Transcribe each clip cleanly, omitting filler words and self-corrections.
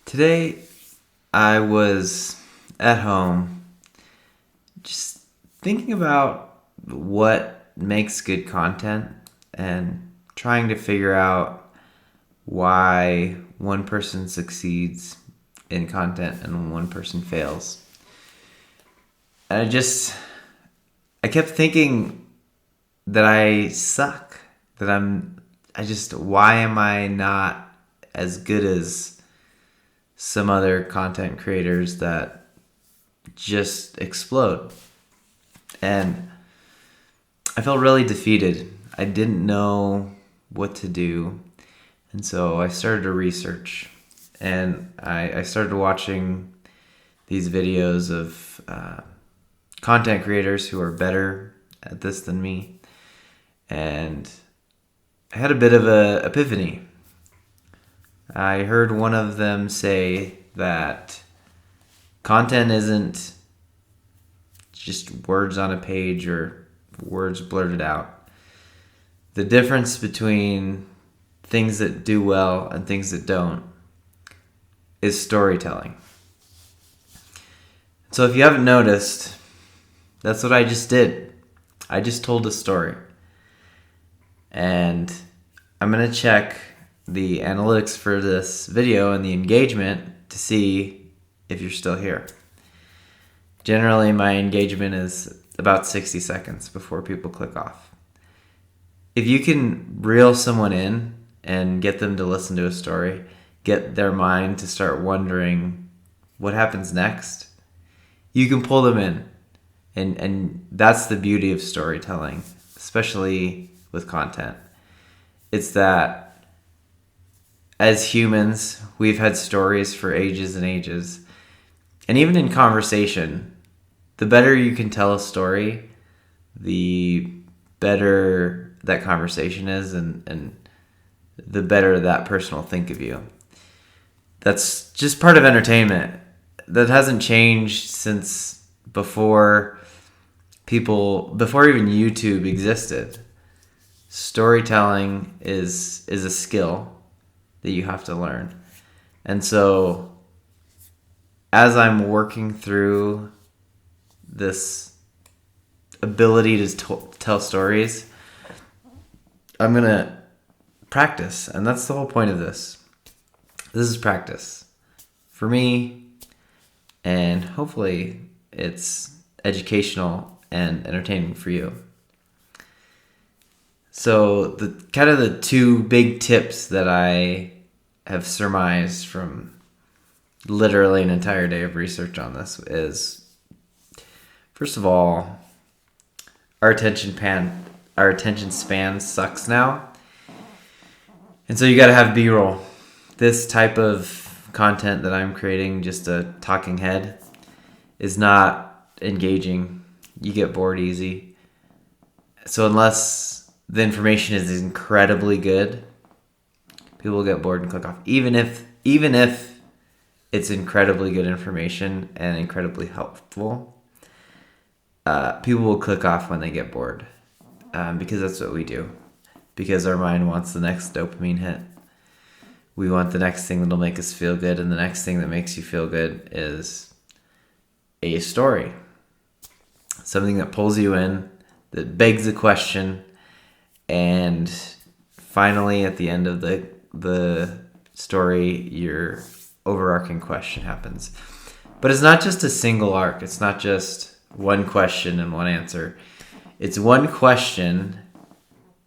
Today, I was at home just thinking about what makes good content and trying to figure out why one person succeeds in content and one person fails. And I kept thinking that I suck, why am I not as good as some other content creators that just explode? And I felt really defeated. I didn't know what to do. And so I started to research. And I started watching these videos of content creators who are better at this than me. And I had a bit of an epiphany. I heard one of them say that content isn't just words on a page or words blurted out. The difference between things that do well and things that don't is storytelling. So if you haven't noticed, that's what I just did. I just told a story. And I'm going to check the analytics for this video and the engagement to see if you're still here. Generally, my engagement is about 60 seconds before people click off. If you can reel someone in and get them to listen to a story, get their mind to start wondering what happens next, you can pull them in. And that's the beauty of storytelling, especially with content. It's that as humans, we've had stories for ages and ages. And even in conversation, the better you can tell a story, the better that conversation is and the better that person will think of you. That's just part of entertainment. That hasn't changed since before even YouTube existed. Storytelling is a skill that you have to learn. And so as I'm working through this ability to tell stories, I'm going to practice. And that's the whole point of this. This is practice for me, and hopefully it's educational and entertaining for you. So the two big tips that I have surmised from literally an entire day of research on this is, first of all, our attention span sucks now. And so you got to have B-roll. This type of content that I'm creating, just a talking head, is not engaging. You get bored easy. So unless the information is incredibly good, people will get bored and click off. Even if it's incredibly good information and incredibly helpful, people will click off when they get bored, because that's what we do. Because our mind wants the next dopamine hit. We want the next thing that'll make us feel good, and the next thing that makes you feel good is a story. Something that pulls you in, that begs a question, and finally at the end of the story, your overarching question happens. But it's not just a single arc. It's not just one question and one answer. It's one question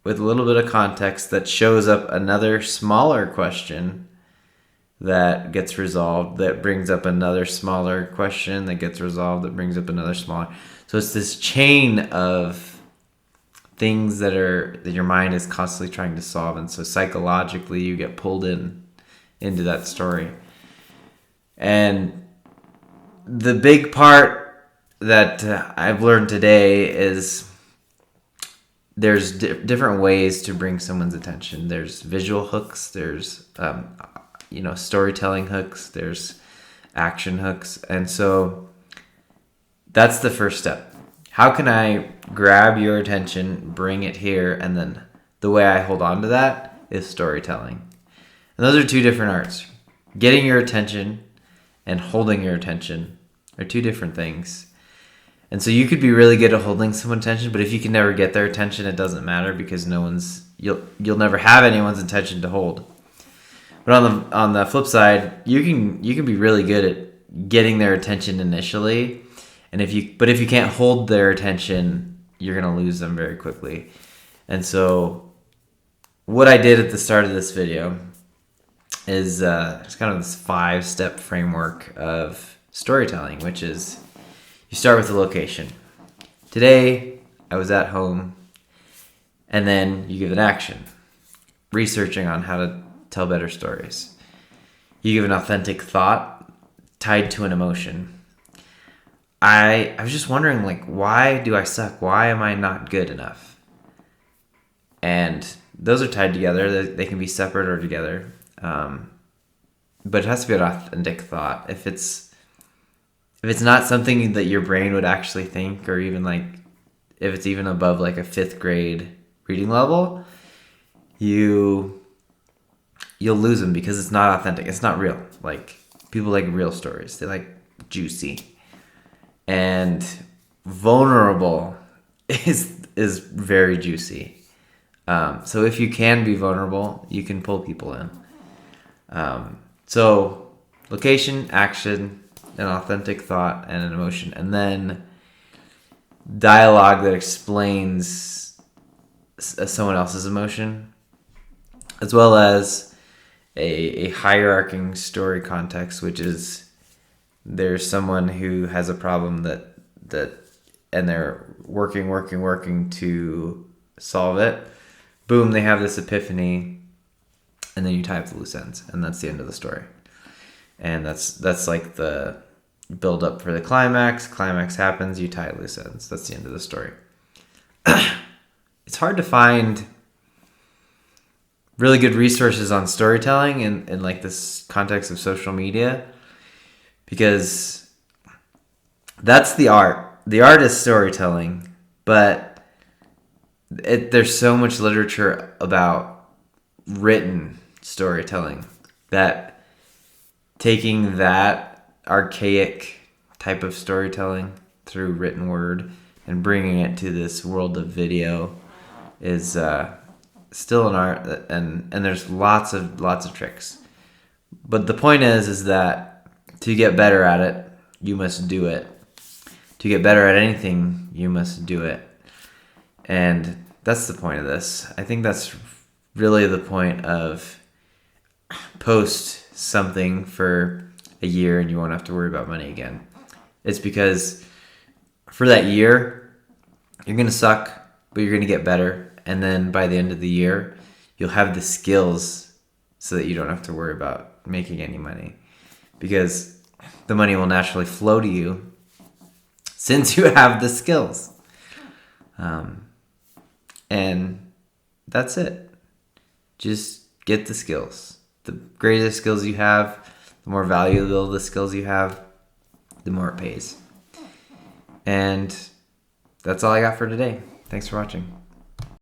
with a little bit of context that shows up another smaller question that gets resolved, that brings up another smaller question that gets resolved, that brings up another smaller. So it's this chain of things that your mind is constantly trying to solve, and so psychologically you get pulled into that story. And the big part that I've learned today is there's different ways to bring someone's attention. There's visual hooks, there's storytelling hooks, there's action hooks. And so that's the first step. How can I grab your attention, bring it here, and then the way I hold on to that is storytelling. And those are two different arts. getting your attention and holding your attention are two different things. And so you could be really good at holding someone's attention, but if you can never get their attention, it doesn't matter because you'll never have anyone's attention to hold. But on the flip side, you can be really good at getting their attention initially, and if you can't hold their attention, you're gonna lose them very quickly. And so, what I did at the start of this video is it's kind of this 5-step framework of storytelling, which is you start with the location. Today, I was at home, and then you give an action, researching on how to tell better stories. You give an authentic thought tied to an emotion. I was just wondering, like, why do I suck? Why am I not good enough? And those are tied together. They can be separate or together. But it has to be an authentic thought. If it's not something that your brain would actually think, or even like if it's even above like a 5th grade reading level, you'll lose them because it's not authentic. It's not real. Like, people like real stories. They like juicy. And vulnerable is very juicy. So if you can be vulnerable, you can pull people in. So location, action, an authentic thought, and an emotion. And then dialogue that explains someone else's emotion, as well as a hierarching story context, which is there's someone who has a problem that and they're working to solve it. Boom, they have this epiphany, and then you tie up the loose ends, and that's the end of the story. And that's like the build up for the climax. Climax happens, you tie loose ends. That's the end of the story. It's hard to find really good resources on storytelling in like this context of social media, because that's the art. The art is storytelling, but there's so much literature about written storytelling that taking that archaic type of storytelling through written word and bringing it to this world of video is still an art, and there's lots of tricks. But the point is that to get better at it, you must do it. To get better at anything, you must do it. And that's the point of this. I think that's really the point of post something for a year and you won't have to worry about money again. It's because for that year, you're going to suck, but you're going to get better. And then by the end of the year, you'll have the skills so that you don't have to worry about making any money, because the money will naturally flow to you since you have the skills. And that's it. Just get the skills. The greater the skills you have, the more valuable the skills you have, the more it pays. And that's all I got for today. Thanks for watching.